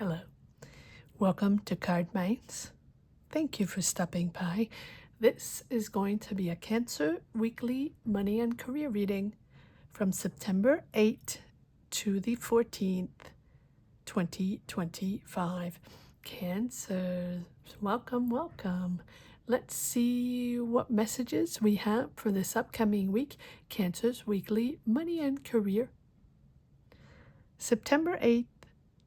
Hello. Welcome to Cardminds. Thank you for stopping by. This is going to be a Cancer weekly money and career reading from September 8th to the 14th, 2025. Cancer, welcome, welcome. Let's see what messages we have for this upcoming week. Cancer's weekly money and career. September 8th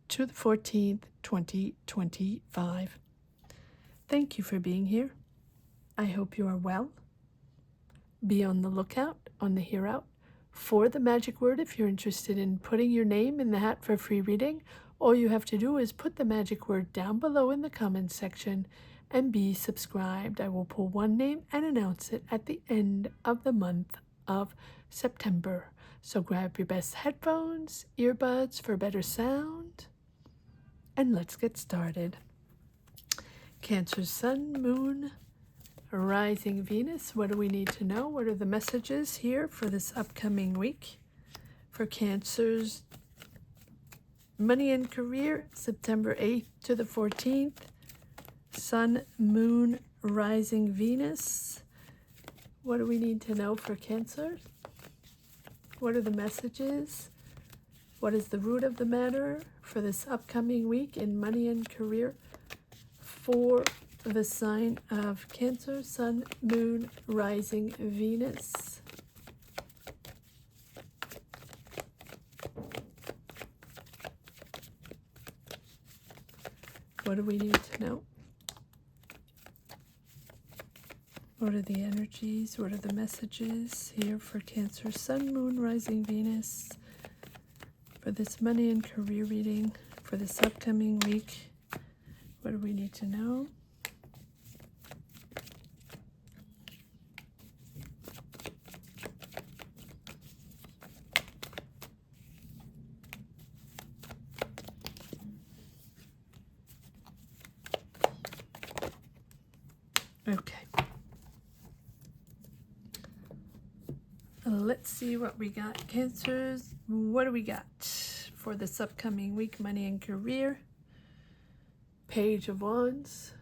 to the 14th, 2025. Thank you for being here. I hope you are well. Be on the lookout, on the hear out, for the magic word if you're interested in putting your name in the hat for a free reading. All you have to do is put the magic word down below in the comments section and be subscribed. I will pull one name and announce it at the end of the month of September. So grab your best headphones, earbuds for better sound, and let's get started. Cancer, Sun, Moon, Rising Venus. What do we need to know? What are the messages here for this upcoming week? For Cancer's money and career, September 8th to the 14th. Sun, Moon, Rising Venus. What do we need to know for Cancer? What are the messages? What is the root of the matter for this upcoming week in money and career for the sign of Cancer, Sun, Moon, Rising Venus? What do we need to know? What are the energies? What are the messages here for Cancer, Sun, Moon, Rising Venus for this money and career reading for this upcoming week? What do we need to know? Okay. Let's see what we got. Cancers, what do we got for this upcoming week, money and career? Page of Wands,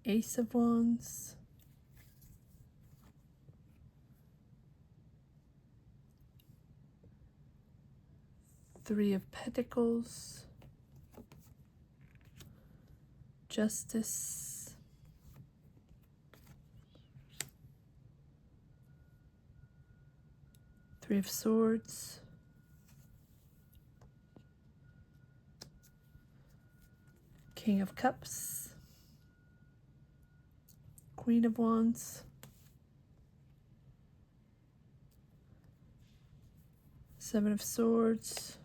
Ace of Wands, Three of Pentacles, Justice, Three of Swords, King of Cups, Queen of Wands, Seven of Swords,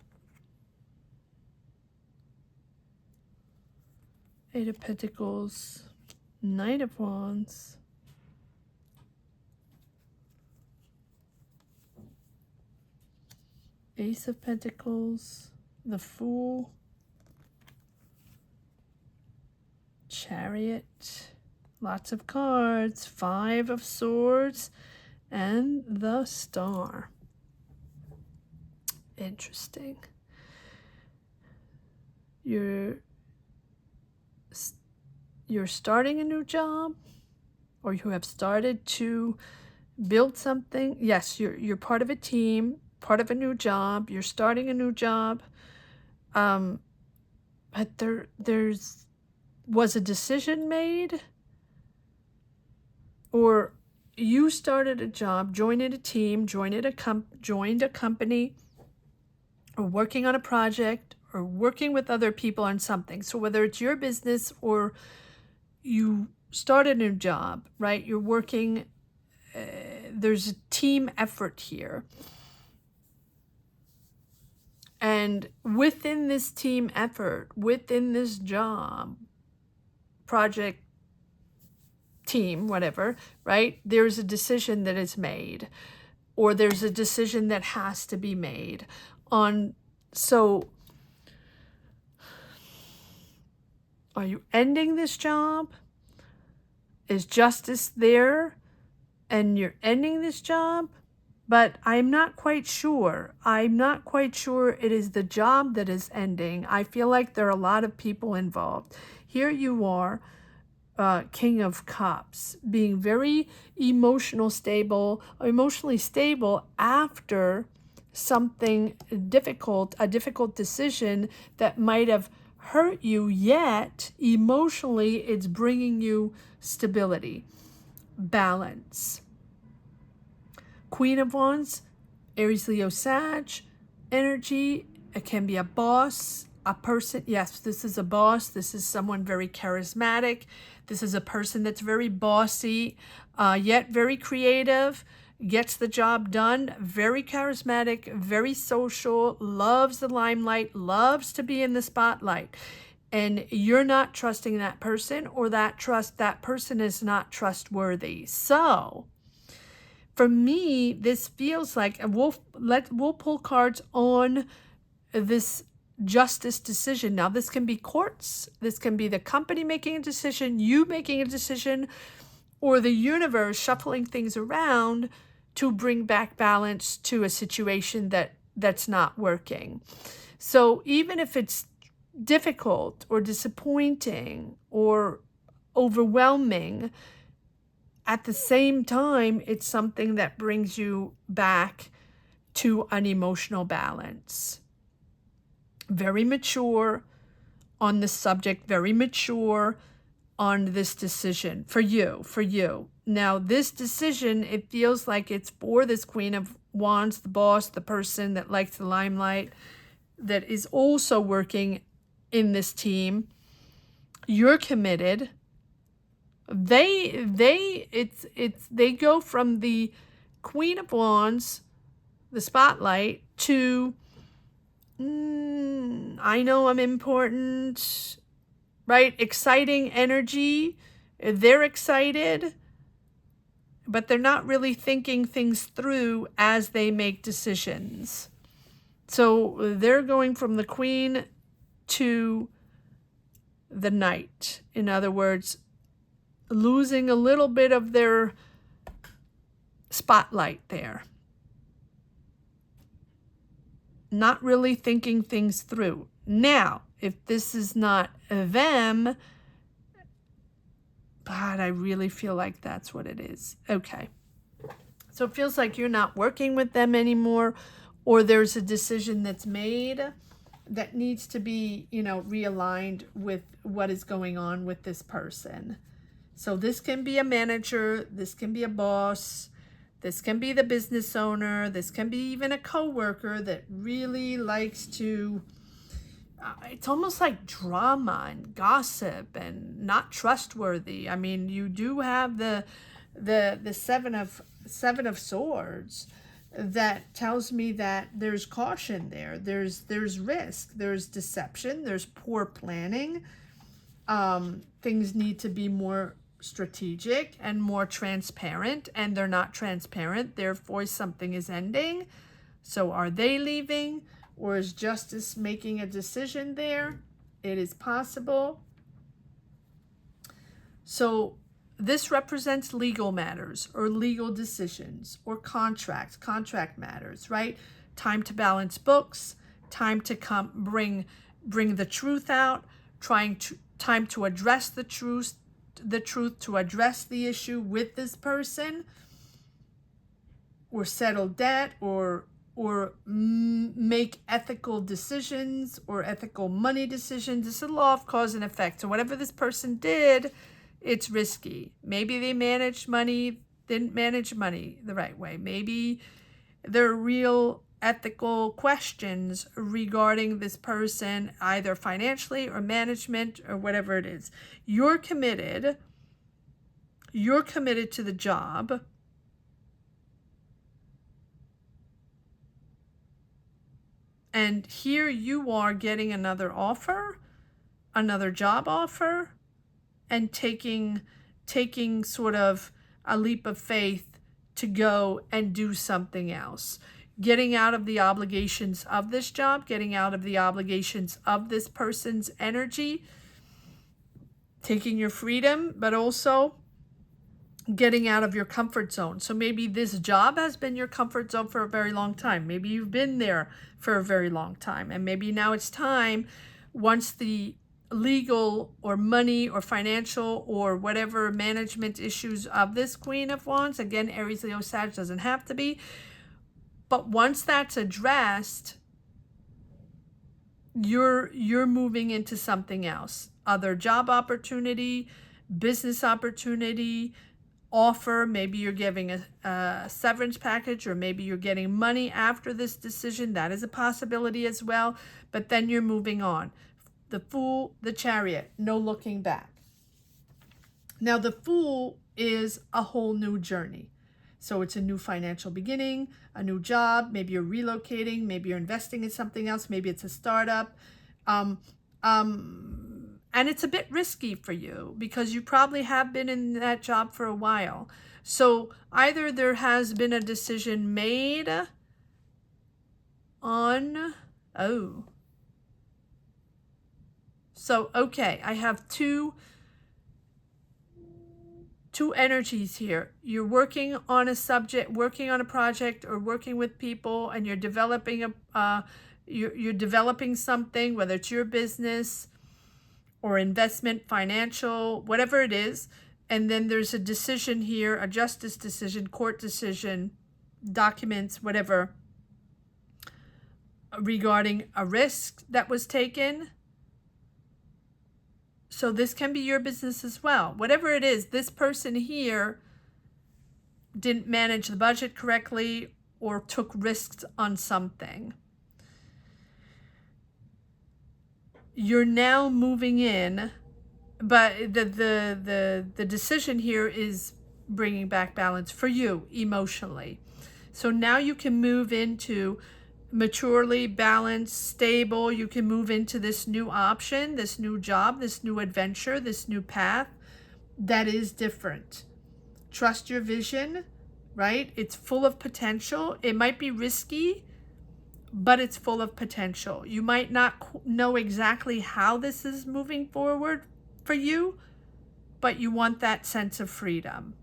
Eight of Pentacles, Knight of Wands, Ace of Pentacles, the Fool, Chariot, lots of cards, Five of Swords, and the Star. Interesting. You're starting a new job, or you have started to build something. Yes, you're part of a team, part of a new job. You're starting a new job. But there's was a decision made, or you started a job, joined a team, joined a company, or working on a project, or working with other people on something. So whether it's your business or you started a new job, right? You're working, there's a team effort here. And within this team effort, within this job, project, team, whatever, right? There's a decision that is made, or there's a decision that has to be made on. So are you ending this job? Is justice there and you're ending this job? but I'm not quite sure. I'm not quite sure it is the job that is ending. I feel like there are a lot of people involved. Here you are, King of Cups, being very emotionally stable after something difficult, a difficult decision that might have hurt you, yet emotionally it's bringing you stability, balance. Queen of Wands, Aries, Leo, Sag, energy. It can be a boss, a person. Yes, this is a boss. This is someone very charismatic. This is a person that's very bossy, yet very creative, gets the job done, very charismatic, very social, loves the limelight, loves to be in the spotlight. And you're not trusting that person, or that person is not trustworthy. So for me, this feels like, and we'll pull cards on this justice decision. Now, this can be courts, this can be the company making a decision, you making a decision, or the universe shuffling things around to bring back balance to a situation that's not working. So even if it's difficult or disappointing or overwhelming, at the same time, it's something that brings you back to an emotional balance. Very mature on this subject, very mature on this decision for you. Now, this decision, it feels like it's for this Queen of Wands, the boss, the person that likes the limelight, that is also working in this team. You're committed. They go from the Queen of Wands, the spotlight, to I know I'm important, right? Exciting energy. They're excited, but they're not really thinking things through as they make decisions. So they're going from the Queen to the Knight. In other words, losing a little bit of their spotlight there. Not really thinking things through. Now, if this is not them, God, I really feel like that's what it is. Okay. So it feels like you're not working with them anymore, or there's a decision that's made that needs to be, realigned with what is going on with this person. So this can be a manager, this can be a boss, this can be the business owner, this can be even a coworker that really likes to, it's almost like drama and gossip and not trustworthy. I mean, you do have the seven of swords that tells me that there's caution there. There's risk, there's deception, there's poor planning. Things need to be more strategic and more transparent, and they're not transparent, therefore something is ending. So are they leaving, or is justice making a decision there? It is possible. So this represents legal matters or legal decisions or contract matters, right? Time to balance books, time to bring the truth out, time to address the truth, to address the issue with this person, or settle debt, or make ethical decisions or ethical money decisions. It's a law of cause and effect. So whatever this person did, it's risky. Maybe they didn't manage money the right way. Maybe there are real ethical questions regarding this person, either financially or management or whatever it is. You're committed to the job. And here you are getting another job offer, and taking sort of a leap of faith to go and do something else. Getting out of the obligations of this job, getting out of the obligations of this person's energy, taking your freedom, but also getting out of your comfort zone. So maybe this job has been your comfort zone for a very long time. Maybe you've been there for a very long time. And maybe now it's time, once the legal or money or financial or whatever management issues of this Queen of Wands, again, Aries, Leo, Sag, doesn't have to be, but once that's addressed, you're moving into something else. Other job opportunity, business opportunity, offer. Maybe you're giving a severance package, or maybe you're getting money after this decision. That is a possibility as well. But then you're moving on. The Fool, the Chariot, no looking back. Now the Fool is a whole new journey. So it's a new financial beginning, a new job. Maybe you're relocating. Maybe you're investing in something else. Maybe it's a startup. And it's a bit risky for you because you probably have been in that job for a while. So either there has been a decision made on, okay, I have two energies here. You're working on a subject, working on a project, or working with people, and you're developing you're developing something, whether it's your business or investment, financial, whatever it is. And then there's a decision here, a justice decision, court decision, documents, whatever, regarding a risk that was taken. So this can be your business as well. Whatever it is, this person here didn't manage the budget correctly or took risks on something. You're now moving in, but the decision here is bringing back balance for you emotionally. So now you can move into maturely balanced, stable. You can move into this new option, this new job, this new adventure, this new path that is different. Trust your vision, right? It's full of potential. It might be risky, but it's full of potential. You might not know exactly how this is moving forward for you, but you want that sense of freedom.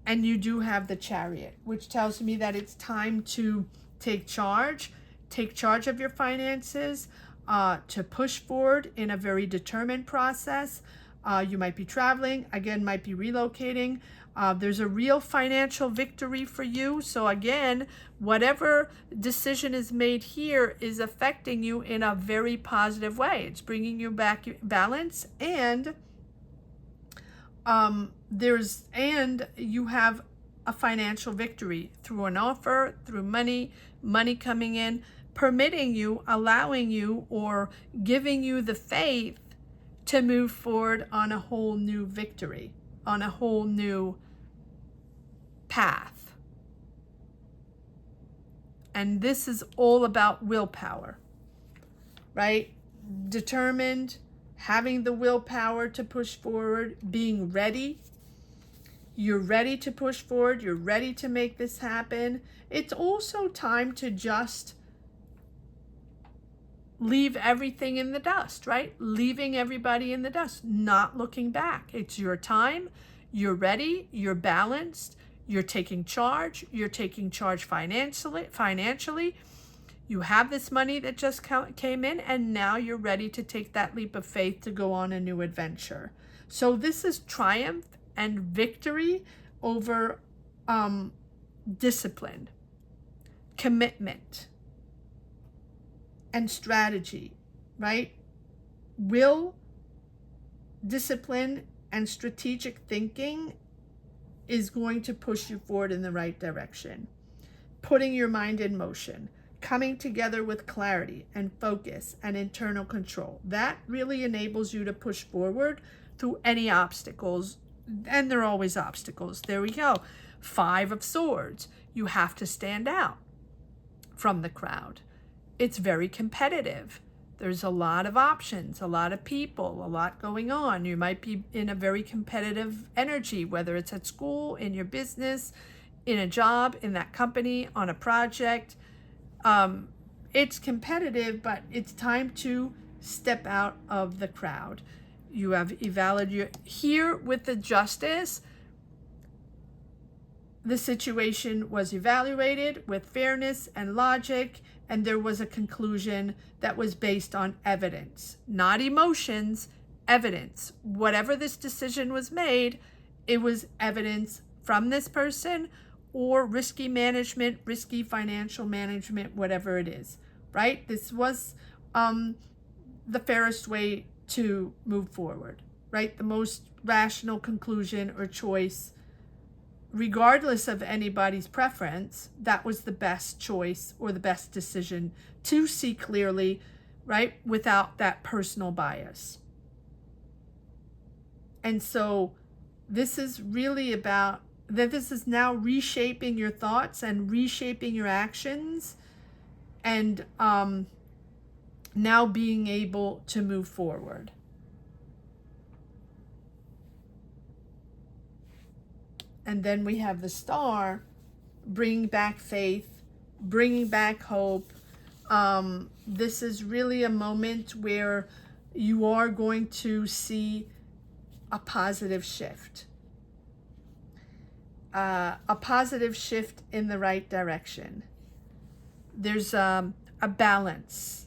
And you do have the Chariot, which tells me that it's time to take charge of your finances, to push forward in a very determined process. You might be traveling, again, might be relocating. There's a real financial victory for you. So again, whatever decision is made here is affecting you in a very positive way. It's bringing you back balance, and you have a financial victory through an offer, through money coming in, permitting you, allowing you, or giving you the faith to move forward on a whole new victory, on a whole new path. And this is all about willpower, right? Determined, having the willpower to push forward, being ready. You're ready to push forward. You're ready to make this happen. It's also time to just leave everything in the dust, right? Leaving everybody in the dust, not looking back. It's your time. You're ready. You're balanced. You're taking charge. You're taking charge financially. You have this money that just came in, and now you're ready to take that leap of faith to go on a new adventure. So this is triumph and victory over discipline, commitment, and strategy, right? Will, discipline, and strategic thinking is going to push you forward in the right direction. Putting your mind in motion, coming together with clarity and focus and internal control. That really enables you to push forward through any obstacles. And there are always obstacles. There we go. 5 of Swords. You have to stand out from the crowd. It's very competitive. There's a lot of options, a lot of people, a lot going on. You might be in a very competitive energy, whether it's at school, in your business, in a job, in that company, on a project. It's competitive, but it's time to step out of the crowd. You have evaluated here with the Justice. the situation was evaluated with fairness and logic, and there was a conclusion that was based on evidence, not emotions, evidence. Whatever this decision was made, it was evidence from this person, or risky management, risky financial management, whatever it is, right? This was the fairest way to move forward, right? The most rational conclusion or choice, regardless of anybody's preference, that was the best choice or the best decision to see clearly, right? Without that personal bias. And so this is really about that. This is now reshaping your thoughts and reshaping your actions, and now being able to move forward. And then we have the Star, bringing back faith, bringing back hope. This is really a moment where you are going to see a positive shift. A positive shift in the right direction. There's a balance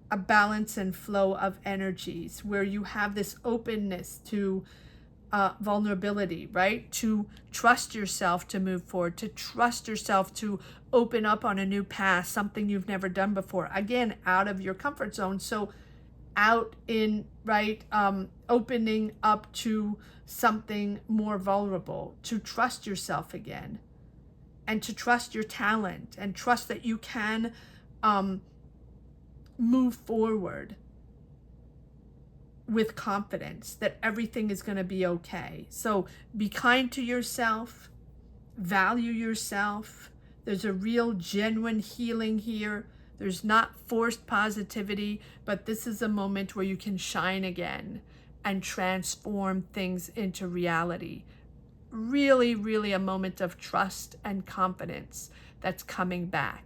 and flow of energies where you have this openness to vulnerability, right? To trust yourself to move forward, to trust yourself to open up on a new path, something you've never done before. Again, out of your comfort zone. So out in, right, opening up to something more vulnerable, to trust yourself again, and to trust your talent, and trust that you can move forward with confidence, that everything is going to be okay. So be kind to yourself, value yourself. There's a real genuine healing here. There's not forced positivity, but this is a moment where you can shine again and transform things into reality. Really, really a moment of trust and confidence that's coming back.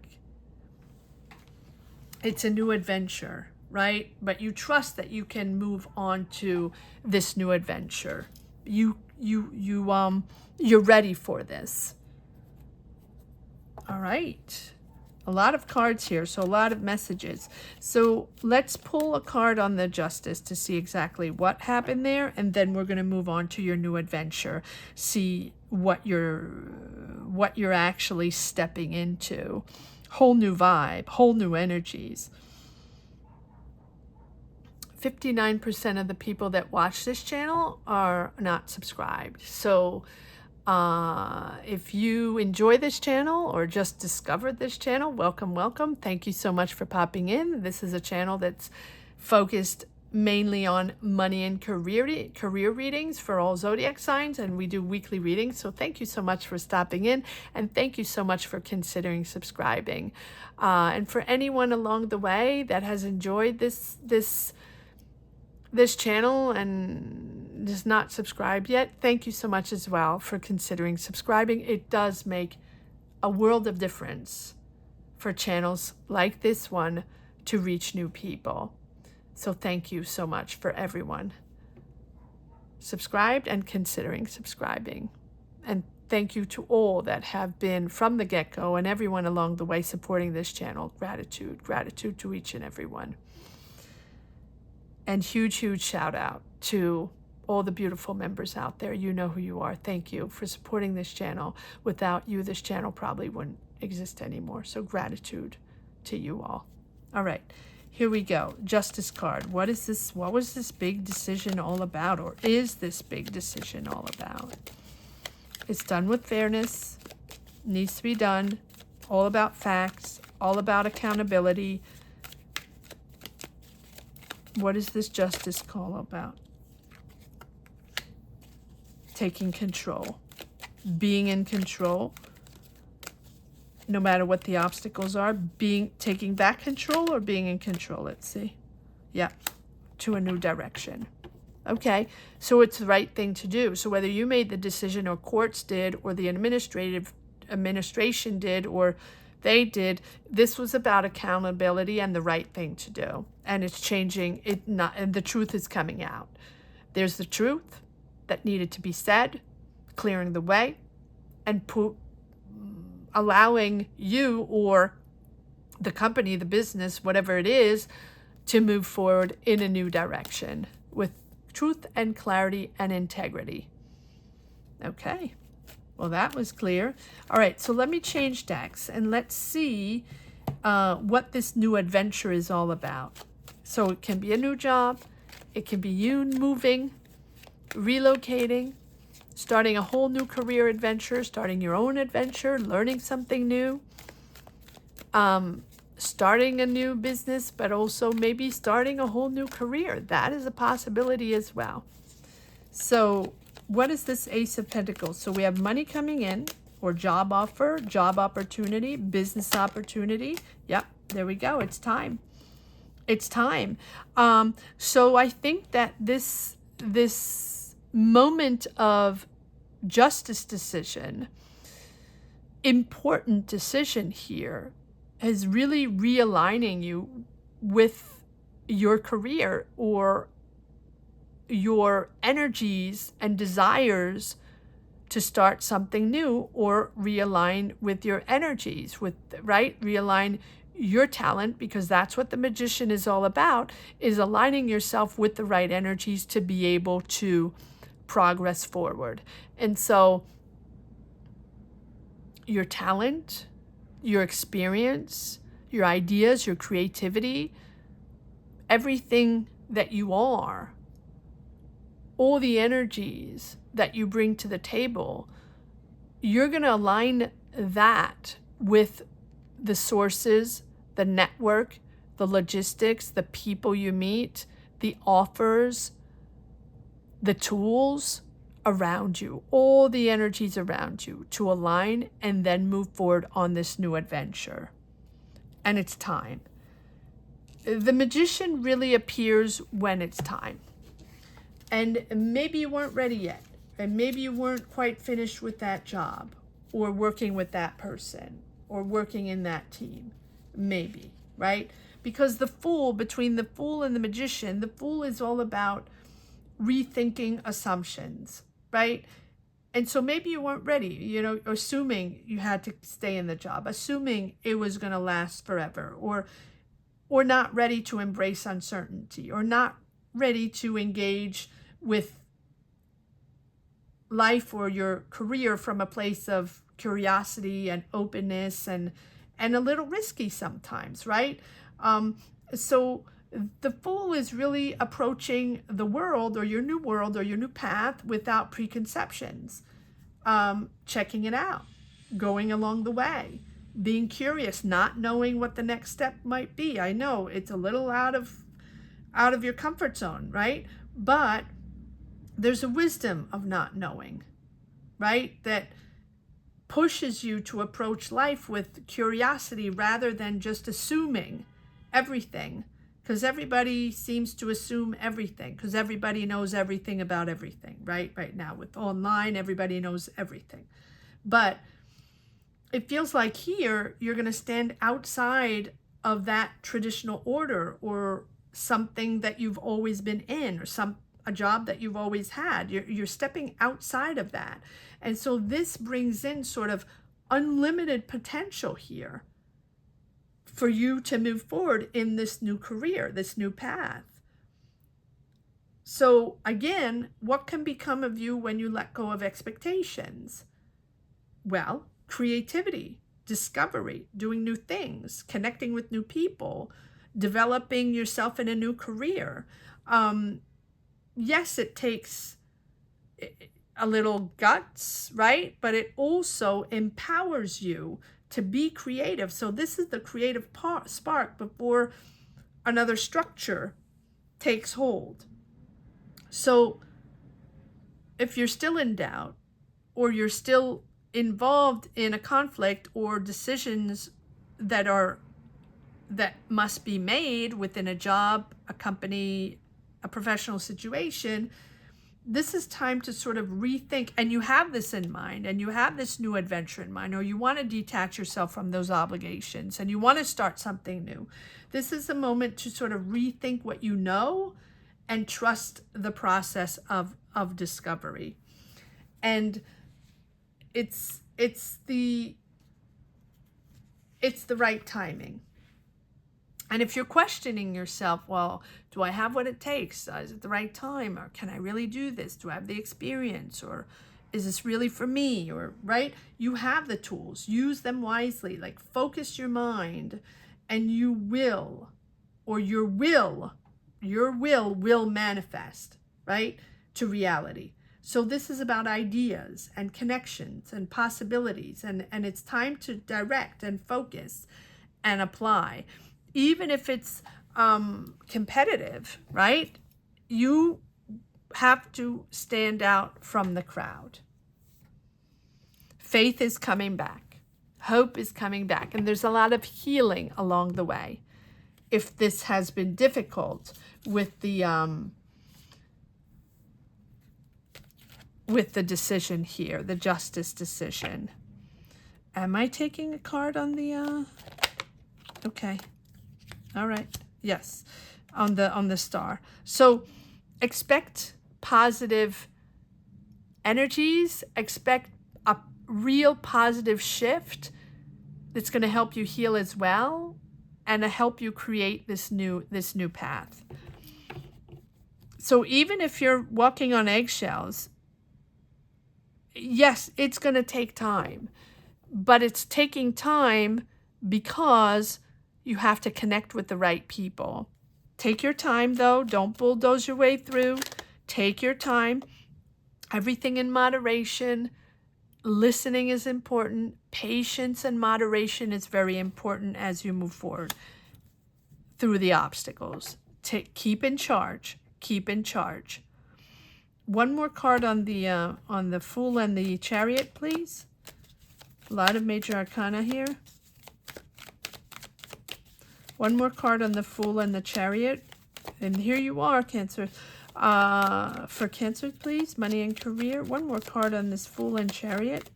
It's a new adventure, right? But you trust that you can move on to this new adventure. You're ready for this. All right. A lot of cards here, so a lot of messages. So let's pull a card on the Justice to see exactly what happened there, and then we're going to move on to your new adventure. See what you're actually stepping into. Whole new vibe, whole new energies. 59% of the people that watch this channel are not subscribed. So if you enjoy this channel or just discovered this channel, welcome. Thank you so much for popping in. This is a channel that's focused mainly on money and career readings for all zodiac signs, and we do weekly readings. So thank you so much for stopping in, and thank you so much for considering subscribing. And for anyone along the way that has enjoyed this channel and is not subscribed yet, thank you so much as well for considering subscribing. It does make a world of difference for channels like this one to reach new people. So thank you so much for everyone subscribed and considering subscribing. And thank you to all that have been from the get-go and everyone along the way supporting this channel. Gratitude to each and every one. And huge shout out to all the beautiful members out there. You know who you are. Thank you for supporting this channel. Without you, this channel probably wouldn't exist anymore. So gratitude to you all. All right, here we go. Justice card. What is this? What was this big decision all about? Or is this big decision all about? It's done with fairness. Needs to be done. All about facts. All about accountability. What is this justice call about? Taking control. Being in control. No matter what the obstacles are. Taking back control or being in control. Let's see. Yeah. To a new direction. Okay. So it's the right thing to do. So whether you made the decision or courts did or the administration did or they did, this was about accountability and the right thing to do. And it's changing it, and the truth is coming out. There's the truth that needed to be said, clearing the way, and allowing you or the company, the business, whatever it is, to move forward in a new direction with truth and clarity and integrity. Okay, well, that was clear. All right, so let me change decks and let's see what this new adventure is all about. So it can be a new job, it can be you moving, relocating, starting a whole new career adventure, starting your own adventure, learning something new, starting a new business, but also maybe starting a whole new career. That is a possibility as well. So what is this Ace of Pentacles? So we have money coming in, or job offer, job opportunity, business opportunity. Yep, there we go. It's time. It's time. So I think that this moment of justice decision, important decision here, is really realigning you with your career or your energies and desires to start something new, or realign with your energies, with, right? Realign your talent, because that's what the Magician is all about, is aligning yourself with the right energies to be able to progress forward. And so your talent, your experience, your ideas, your creativity, everything that you are, all the energies that you bring to the table, you're going to align that with the sources, the network, the logistics, the people you meet, the offers, the tools around you, all the energies around you, to align and then move forward on this new adventure. And it's time. The Magician really appears when it's time. And maybe you weren't ready yet. And maybe you weren't quite finished with that job, or working with that person, or working in that team. Maybe, right? Because the Fool, between the Fool and the Magician, the Fool is all about rethinking assumptions, right? And so maybe you weren't ready, assuming you had to stay in the job, assuming it was going to last forever, or not ready to embrace uncertainty, or not ready to engage with life or your career from a place of curiosity and openness, and a little risky sometimes, right? So the Fool is really approaching the world, or your new path, without preconceptions, checking it out, going along the way, being curious, not knowing what the next step might be. I know it's a little out of your comfort zone, right? But there's a wisdom of not knowing, right? That pushes you to approach life with curiosity rather than just assuming everything, because everybody seems to assume everything, because everybody knows everything about everything, right? Right now with online, everybody knows everything. But it feels like here you're going to stand outside of that traditional order, or something that you've always been in, or a job that you've always had. You're stepping outside of that. And so this brings in sort of unlimited potential here for you to move forward in this new career, this new path. So again, what can become of you when you let go of expectations? Well, creativity, discovery, doing new things, connecting with new people, developing yourself in a new career. Yes, it takes a little guts, right? But it also empowers you to be creative. So this is the creative spark before another structure takes hold. So if you're still in doubt, or you're still involved in a conflict, or decisions that must be made within a job, a company, a professional situation, this is time to sort of rethink, and you have this in mind, and you have this new adventure in mind, or you want to detach yourself from those obligations, and you want to start something new. This is a moment to sort of rethink what you know, and trust the process of discovery. And it's it's the right timing. And if you're questioning yourself, well, do I have what it takes? Is it the right time? Or can I really do this? Do I have the experience? Or is this really for me? Or, right? You have the tools. Use them wisely. Like, focus your mind, and you will, or your will manifest, right, to reality. So this is about ideas and connections and possibilities. And it's time to direct and focus and apply. Even if it's competitive, right? You have to stand out from the crowd. Faith is coming back. Hope is coming back. And there's a lot of healing along the way. If this has been difficult with the decision here, the justice decision. Am I taking a card on the okay. All right. Yes. On the star. So expect positive energies, expect a real positive shift that's going to help you heal as well, and to help you create this new path. So even if you're walking on eggshells, yes, it's going to take time, but it's taking time because you have to connect with the right people. Take your time, though. Don't bulldoze your way through. Take your time. Everything in moderation. Listening is important. Patience and moderation is very important as you move forward through the obstacles. Keep in charge. Keep in charge. One more card on the Fool and the Chariot, please. A lot of major arcana here. One more card on the Fool and the Chariot. And here you are, Cancer. For Cancer, please. Money and career. One more card on this Fool and Chariot.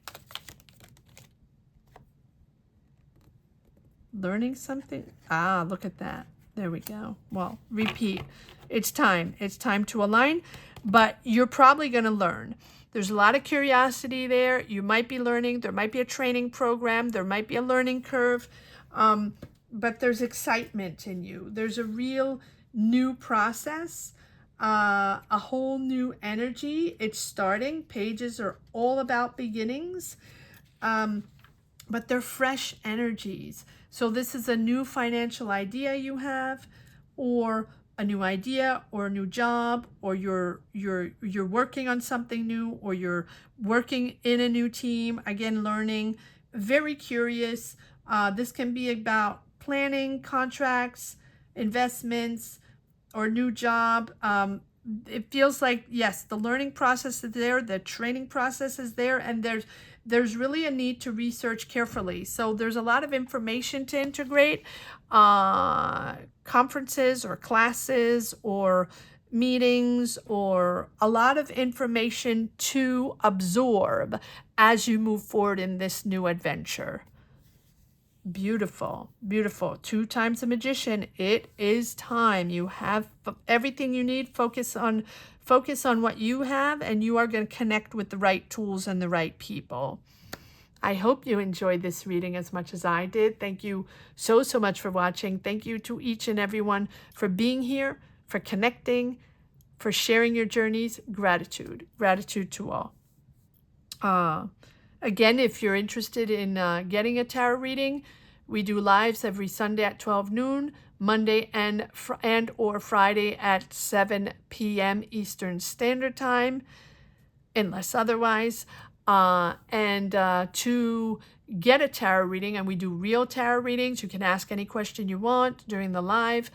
Learning something. Look at that. There we go. Well, repeat. It's time. It's time to align. But you're probably going to learn. There's a lot of curiosity there. You might be learning. There might be a training program. There might be a learning curve. But there's excitement in you. There's a real new process, a whole new energy. It's starting. Pages are all about beginnings, but they're fresh energies. So this is a new financial idea you have, or a new idea, or a new job, or you're working on something new, or you're working in a new team. Again, learning. Very curious. This can be about planning, contracts, investments, or new job. It feels like, yes, the learning process is there, the training process is there, and there's really a need to research carefully. So there's a lot of information to integrate, conferences or classes or meetings, or a lot of information to absorb as you move forward in this new adventure. Beautiful, beautiful. 2 times a magician. It is time. You have everything you need. Focus on what you have, and you are going to connect with the right tools and the right people. I hope you enjoyed this reading as much as I did. Thank you so much for watching. Thank you to each and everyone for being here, for connecting, for sharing your journeys. Gratitude to all. Again, if you're interested in getting a tarot reading, we do lives every Sunday at 12 noon, Monday and or Friday at 7 p.m. Eastern Standard Time, unless otherwise. And to get a tarot reading, and we do real tarot readings, you can ask any question you want during the live.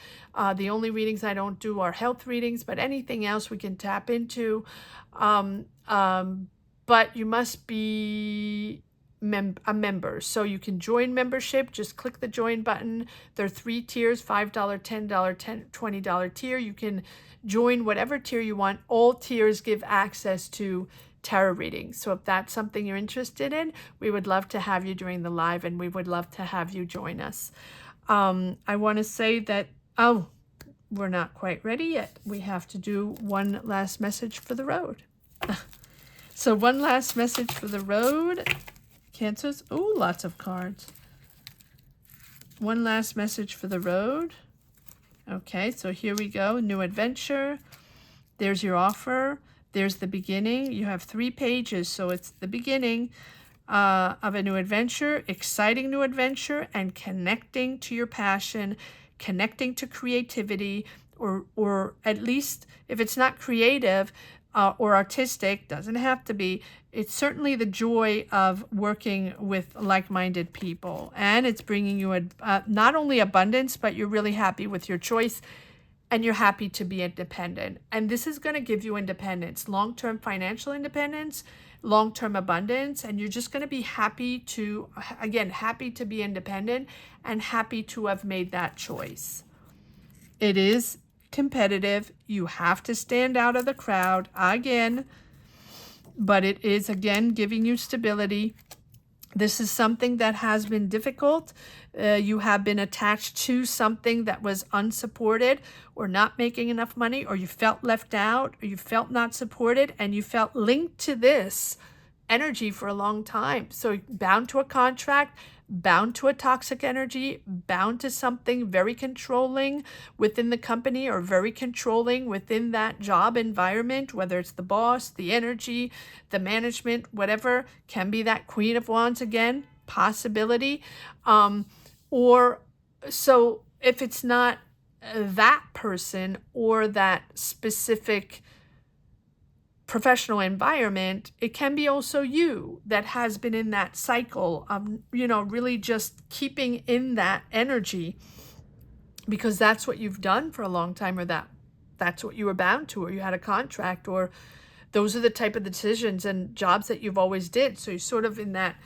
The only readings I don't do are health readings, but anything else we can tap into. But you must be a member. So you can join membership. Just click the join button. There are 3 tiers, $5, $10, $20 tier. You can join whatever tier you want. All tiers give access to tarot readings. So if that's something you're interested in, we would love to have you during the live, and we would love to have you join us. I want to say that, we're not quite ready yet. We have to do one last message for the road. So one last message for the road. Cancers. Oh, lots of cards. One last message for the road. Okay, so here we go. New adventure. There's your offer. There's the beginning. You have 3 pages, so it's the beginning of a new adventure, exciting new adventure, and connecting to your passion, connecting to creativity, or at least if it's not creative or artistic, doesn't have to be, it's certainly the joy of working with like-minded people. And it's bringing you not only abundance, but you're really happy with your choice and you're happy to be independent. And this is going to give you independence, long-term financial independence, long-term abundance, and you're just going to be happy to, again, happy to be independent and happy to have made that choice. It is competitive. You have to stand out of the crowd again, but it is, again, giving you stability. This is something that has been difficult. You have been attached to something that was unsupported or not making enough money, or you felt left out, or you felt not supported, and you felt linked to this energy for a long time. So bound to a contract, bound to a toxic energy, bound to something very controlling within the company or very controlling within that job environment, whether it's the boss, the energy, the management, whatever, can be that Queen of Wands again, possibility. Or so if it's not that person or that specific professional environment, it can be also you that has been in that cycle of, really just keeping in that energy because that's what you've done for a long time, or that's what you were bound to, or you had a contract, or those are the type of decisions and jobs that you've always did. So you're sort of in that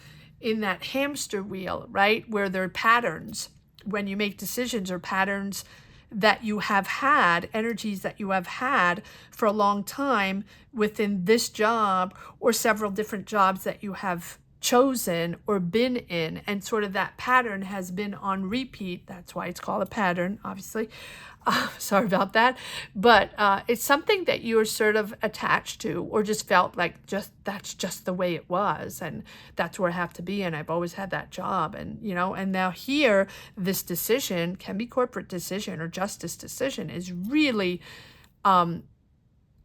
hamster wheel, right? Where there are patterns when you make decisions, or patterns that you have had, energies that you have had for a long time within this job or several different jobs that you have chosen or been in. And sort of that pattern has been on repeat. That's why it's called a pattern, obviously. Sorry about that. But it's something that you're sort of attached to, or just felt like that's just the way it was. And that's where I have to be. And I've always had that job. And, and now here, this decision can be corporate decision or justice decision is really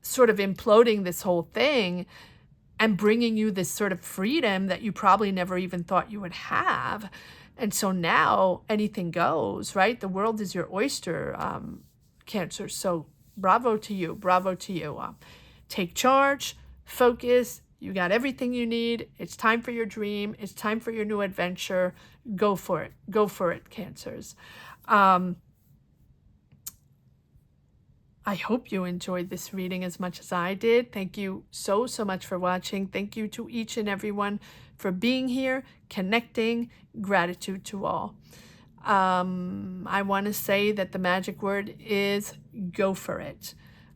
sort of imploding this whole thing and bringing you this sort of freedom that you probably never even thought you would have. And so now anything goes, right? The world is your oyster, Cancer. So bravo to you. Bravo to you. Take charge, focus. You got everything you need. It's time for your dream. It's time for your new adventure. Go for it. Go for it, Cancers. I hope you enjoyed this reading as much as I did. Thank you so much for watching. Thank you to each and everyone for being here, connecting. Gratitude to all. I want to say that the magic word is go for it.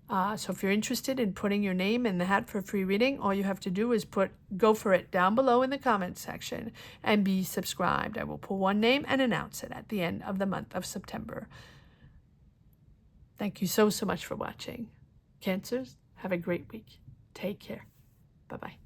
So if you're interested in putting your name in the hat for a free reading, all you have to do is put go for it down below in the comments section and be subscribed. I will pull one name and announce it at the end of the month of September. Thank you so much for watching. Cancers, have a great week. Take care. Bye-bye.